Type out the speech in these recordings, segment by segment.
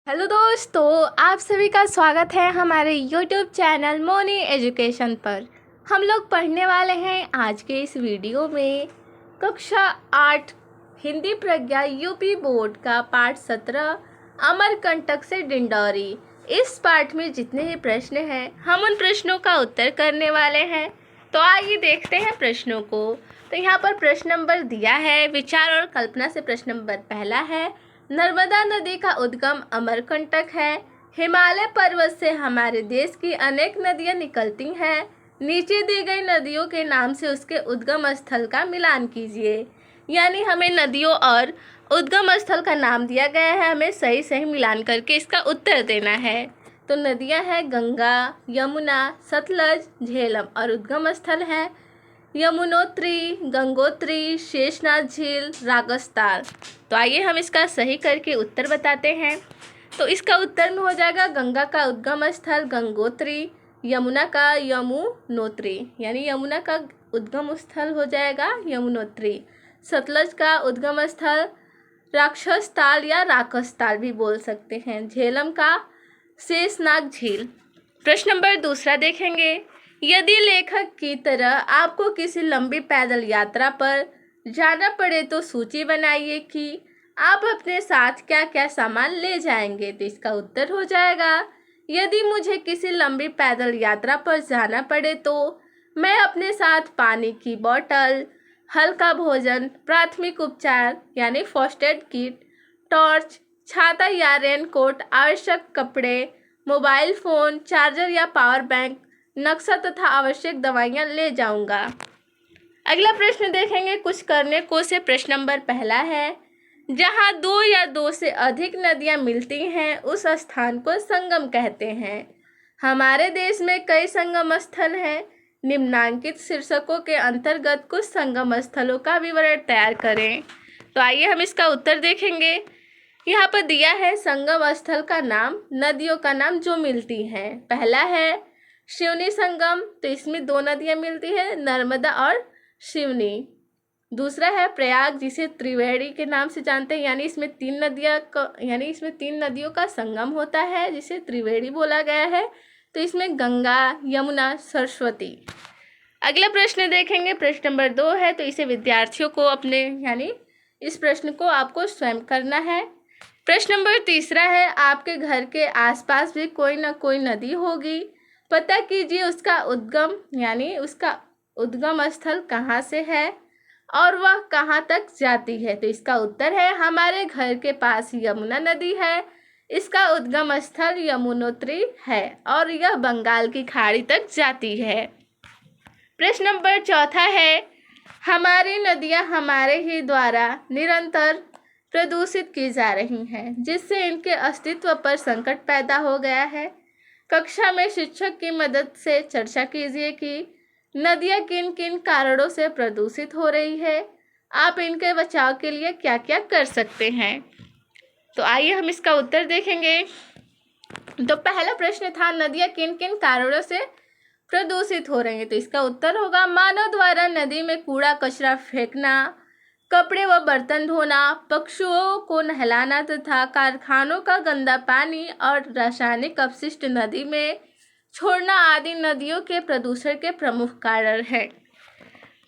Hello दोस्तों, आप सभी का स्वागत है हमारे YouTube चैनल मोनी एजुकेशन पर। हम लोग पढ़ने वाले हैं आज के इस वीडियो में कक्षा 8 हिंदी प्रज्ञा यूपी बोर्ड का पाठ 17 अमरकंटक से डिंडौरी। इस पाठ में जितने भी प्रश्न हैं हम उन प्रश्नों का उत्तर करने वाले हैं। तो आइए देखते हैं प्रश्नों को। तो यहाँ पर प्रश्न नंबर दिया है, विचार और कल्पना से प्रश्न नंबर पहला है, नर्मदा नदी का उद्गम अमरकंटक है। हिमालय पर्वत से हमारे देश की अनेक नदियां निकलती हैं। नीचे दी गई नदियों के नाम से उसके उद्गम स्थल का मिलान कीजिए। यानी हमें नदियों और उद्गम स्थल का नाम दिया गया है, हमें सही सही मिलान करके इसका उत्तर देना है। तो नदियां हैं गंगा, यमुना, सतलज, झेलम और उद्गम स्थल है यमुनोत्री, गंगोत्री, शेषनाग झील, रागस्ताल। तो आइए हम इसका सही करके उत्तर बताते हैं। तो इसका उत्तर में हो जाएगा गंगा का उद्गम स्थल गंगोत्री, यमुना का यमुनोत्री, यानी यमुना का उद्गम स्थल हो जाएगा यमुनोत्री। सतलज का उद्गम स्थल राक्षसताल या राकसताल भी बोल सकते हैं। झेलम का शेषनाग झील। प्रश्न नंबर दूसरा देखेंगे, यदि लेखक की तरह आपको किसी लंबी पैदल यात्रा पर जाना पड़े तो सूची बनाइए कि आप अपने साथ क्या क्या सामान ले जाएंगे। तो इसका उत्तर हो जाएगा, यदि मुझे किसी लंबी पैदल यात्रा पर जाना पड़े तो मैं अपने साथ पानी की बोतल, हल्का भोजन, प्राथमिक उपचार यानी फर्स्ट एड किट, टॉर्च, छाता या रेनकोट, आवश्यक कपड़े, मोबाइल फ़ोन, चार्जर या पावर बैंक, नक्शा तथा आवश्यक दवाइयाँ ले जाऊंगा। अगला प्रश्न देखेंगे, कुछ करने को से प्रश्न नंबर पहला है, जहाँ दो या दो से अधिक नदियाँ मिलती हैं उस स्थान को संगम कहते हैं। हमारे देश में कई संगम स्थल हैं। निम्नांकित शीर्षकों के अंतर्गत कुछ संगम स्थलों का विवरण तैयार करें। तो आइए हम इसका उत्तर देखेंगे। यहाँ पर दिया है संगम स्थल का नाम, नदियों का नाम जो मिलती हैं। पहला है शिवनी संगम, तो इसमें दो नदियाँ मिलती है, नर्मदा और शिवनी। दूसरा है प्रयाग, जिसे त्रिवेणी के नाम से जानते हैं, यानी इसमें तीन नदियों का संगम होता है जिसे त्रिवेणी बोला गया है। तो इसमें गंगा, यमुना, सरस्वती। अगला प्रश्न देखेंगे, प्रश्न नंबर 2 है, तो इसे विद्यार्थियों को इस प्रश्न को आपको स्वयं करना है। प्रश्न नंबर तीसरा है, आपके घर के आसपास भी कोई ना कोई नदी होगी, पता कीजिए उसका उद्गम स्थल कहाँ से है और वह कहाँ तक जाती है। तो इसका उत्तर है, हमारे घर के पास यमुना नदी है, इसका उद्गम स्थल यमुनोत्री है और यह बंगाल की खाड़ी तक जाती है। प्रश्न नंबर 4 है, हमारी नदियाँ हमारे ही द्वारा निरंतर प्रदूषित की जा रही हैं, जिससे इनके अस्तित्व पर संकट पैदा हो गया है। कक्षा में शिक्षक की मदद से चर्चा कीजिए कि नदियाँ किन किन कारणों से प्रदूषित हो रही है, आप इनके बचाव के लिए क्या क्या कर सकते हैं। तो आइए हम इसका उत्तर देखेंगे। तो पहला प्रश्न था, नदियाँ किन किन कारणों से प्रदूषित हो रही हैं। तो इसका उत्तर होगा, मानव द्वारा नदी में कूड़ा कचरा फेंकना, कपड़े व बर्तन धोना, पशुओं को नहलाना तथा कारखानों का गंदा पानी और रासायनिक अपशिष्ट नदी में छोड़ना आदि नदियों के प्रदूषण के प्रमुख कारण हैं।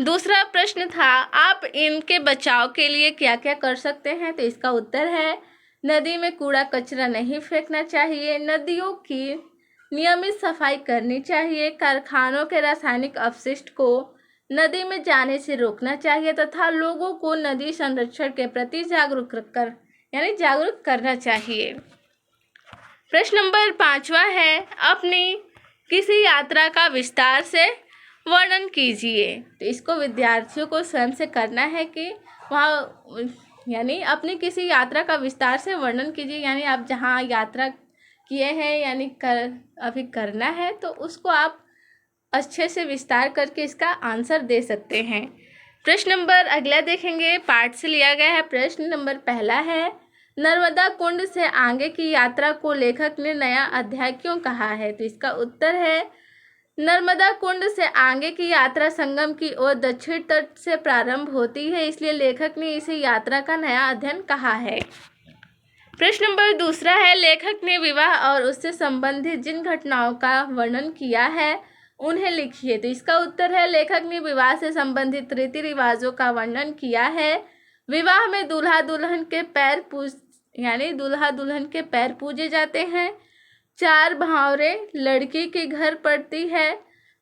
दूसरा प्रश्न था, आप इनके बचाव के लिए क्या क्या कर सकते हैं। तो इसका उत्तर है, नदी में कूड़ा कचरा नहीं फेंकना चाहिए, नदियों की नियमित सफाई करनी चाहिए, कारखानों के रासायनिक अपशिष्ट को नदी में जाने से रोकना चाहिए तथा लोगों को नदी संरक्षण के प्रति जागरूक करना चाहिए। प्रश्न नंबर 5 है, अपनी किसी यात्रा का विस्तार से वर्णन कीजिए। तो इसको विद्यार्थियों को स्वयं से करना है कि अपनी किसी यात्रा का विस्तार से वर्णन कीजिए, यानी आप जहाँ यात्रा किए हैं अभी करना है, तो उसको आप अच्छे से विस्तार करके इसका आंसर दे सकते हैं। प्रश्न नंबर अगला देखेंगे, पाठ से लिया गया है। प्रश्न नंबर पहला है, नर्मदा कुंड से आगे की यात्रा को लेखक ने नया अध्याय क्यों कहा है। तो इसका उत्तर है, नर्मदा कुंड से आगे की यात्रा संगम की ओर दक्षिण तट से प्रारंभ होती है, इसलिए लेखक ने इसे यात्रा का नया अध्ययन कहा है। प्रश्न नंबर दूसरा है, लेखक ने विवाह और उससे संबंधित जिन घटनाओं का वर्णन किया है उन्हें लिखिए। तो इसका उत्तर है, लेखक ने विवाह से संबंधित रीति रिवाजों का वर्णन किया है। विवाह में दूल्हा दुल्हन के पैर पूजे जाते हैं। 4 भावरें लड़की के घर पड़ती है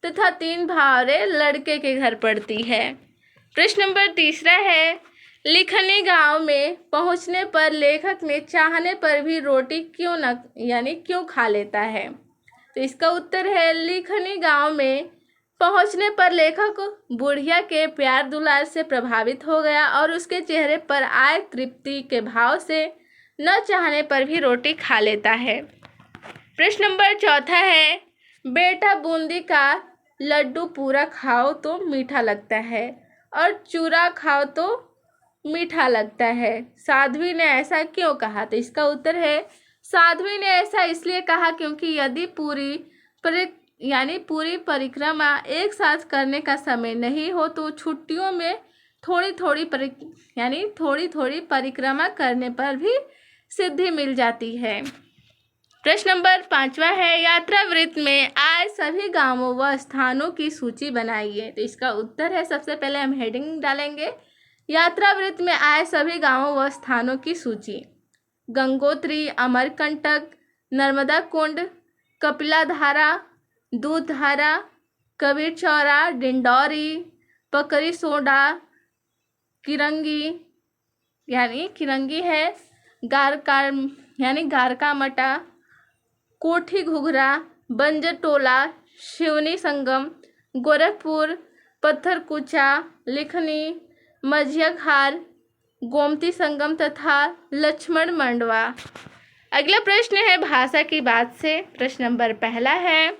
तथा 3 भावरें लड़के के घर पड़ती है। प्रश्न नंबर तीसरा है, लिखनी गांव में पहुंचने पर लेखक ने चाहने पर भी रोटी क्यों खा लेता है। तो इसका उत्तर है, लिखनी गांव में पहुंचने पर लेखक बुढ़िया के प्यार दुलार से प्रभावित हो गया और उसके चेहरे पर आए तृप्ति के भाव से न चाहने पर भी रोटी खा लेता है। प्रश्न नंबर चौथा है, बेटा बूंदी का लड्डू पूरा खाओ तो मीठा लगता है और चूरा खाओ तो मीठा लगता है, साध्वी ने ऐसा क्यों कहा। तो इसका उत्तर है, साध्वी ने ऐसा इसलिए कहा क्योंकि यदि पूरी परिक्रमा एक साथ करने का समय नहीं हो तो छुट्टियों में थोड़ी थोड़ी परिक्रमा करने पर भी सिद्धि मिल जाती है। प्रश्न नंबर 5वां है, यात्रा वृत्त में आए सभी गांवों व स्थानों की सूची बनाइए। तो इसका उत्तर है, सबसे पहले हम हेडिंग डालेंगे, यात्रा वृत्त में आए सभी गांवों व स्थानों की सूची। गंगोत्री, अमरकंटक, नर्मदा कुंड, कपिलाधारा, दूधधारा, कबीर चौरा, डिंडौरी, पकरी सोडा, किरंगी है, गारका मटा, कोठी घुघरा, बंजर टोला, शिवनी संगम, गोरखपुर, पत्थरकुचा, लिखनी, मझिया खार, गोमती संगम तथा लक्ष्मण मंडवा। अगला प्रश्न है भाषा की बात से। प्रश्न नंबर पहला है,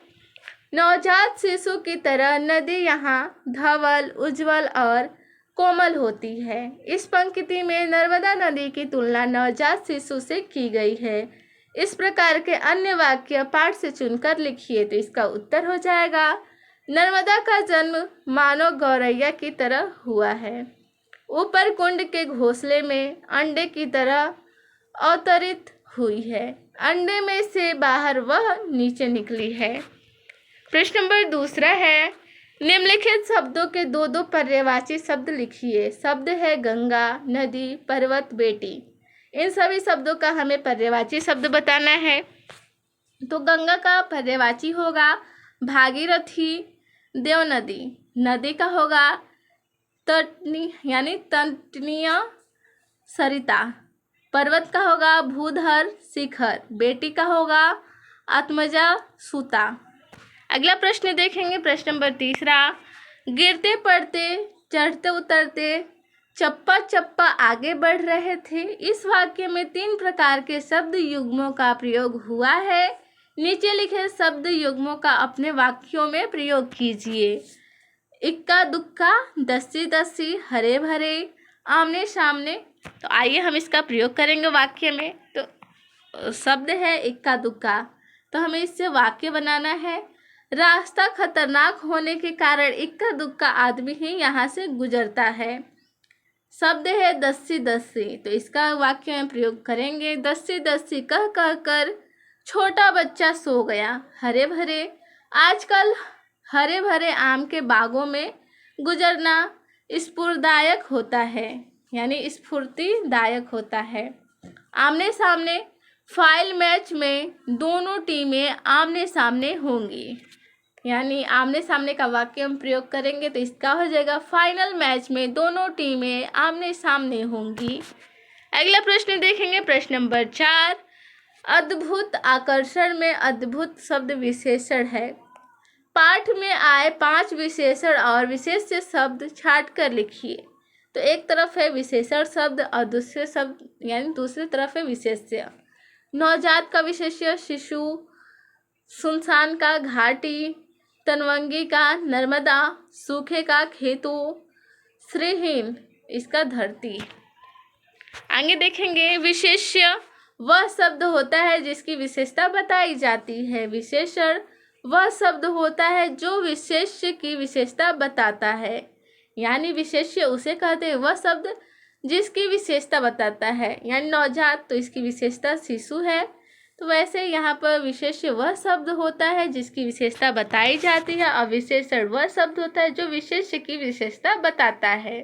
नवजात शिशु की तरह नदी यहाँ धवल, उज्जवल और कोमल होती है। इस पंक्ति में नर्मदा नदी की तुलना नवजात शिशु से की गई है। इस प्रकार के अन्य वाक्य पाठ से चुनकर लिखिए। तो इसका उत्तर हो जाएगा, नर्मदा का जन्म मानो गौरैया की तरह हुआ है। ऊपर कुंड के घोंसले में अंडे की तरह अवतरित हुई है। अंडे में से बाहर वह नीचे निकली है। प्रश्न नंबर दूसरा है, निम्नलिखित शब्दों के 2 पर्यायवाची शब्द लिखिए। शब्द है गंगा, नदी, पर्वत, बेटी। इन सभी शब्दों का हमें पर्यायवाची शब्द बताना है। तो गंगा का पर्यायवाची होगा भागीरथी, देवनदी। नदी का होगा तटनीय सरिता। पर्वत का होगा भूधर, शिखर। बेटी का होगा आत्मजा, सूता। अगला प्रश्न देखेंगे, प्रश्न नंबर तीसरा, गिरते पड़ते, चढ़ते उतरते, चप्पा चप्पा आगे बढ़ रहे थे। इस वाक्य में 3 प्रकार के शब्द युग्मों का प्रयोग हुआ है। नीचे लिखे शब्द युग्मों का अपने वाक्यों में प्रयोग कीजिए। इक्का दुक्का, दस्सी दस्सी, हरे भरे, आमने सामने। तो आइए हम इसका प्रयोग करेंगे वाक्य में। तो शब्द है इक्का दुक्का, तो हमें इससे वाक्य बनाना है। रास्ता खतरनाक होने के कारण इक्का दुक्का आदमी ही यहाँ से गुजरता है। शब्द है दस्सी दस्सी, तो इसका वाक्य में प्रयोग करेंगे। दस्सी दस्सी कह कह कर छोटा बच्चा सो गया। हरे भरे, आजकल हरे भरे आम के बागों में गुजरना स्फूर्तिदायक होता है। आमने सामने, फाइनल मैच में दोनों टीमें आमने सामने होंगी। आमने सामने का वाक्य हम प्रयोग करेंगे तो इसका हो जाएगा, फाइनल मैच में दोनों टीमें आमने सामने होंगी। अगला प्रश्न देखेंगे, प्रश्न नंबर 4, अद्भुत आकर्षण में अद्भुत शब्द विशेषण है। पाठ में आए 5 विशेषण और विशेष्य शब्द छाट कर लिखिए। तो एक तरफ है विशेषण शब्द और दूसरी तरफ है विशेष्य। नवजात का विशेष्य शिशु, सुनसान का घाटी, तनवंगी का नर्मदा, सूखे का खेतों, श्रीहीन इसका धरती। आगे देखेंगे, विशेष्य वह शब्द होता है जिसकी विशेषता बताई जाती है। विशेषण वह शब्द होता है जो विशेष्य की विशेषता बताता है। विशेष्य उसे कहते हैं वह शब्द जिसकी विशेषता बताता है, यानी नवजात तो इसकी विशेषता शिशु है। तो वैसे यहाँ पर विशेष्य वह शब्द होता है जिसकी विशेषता बताई जाती है और विशेषण वह शब्द होता है जो विशेष्य की विशेषता बताता है।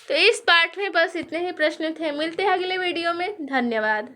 तो इस पाठ में बस इतने ही प्रश्न थे। मिलते हैं अगले वीडियो में। धन्यवाद।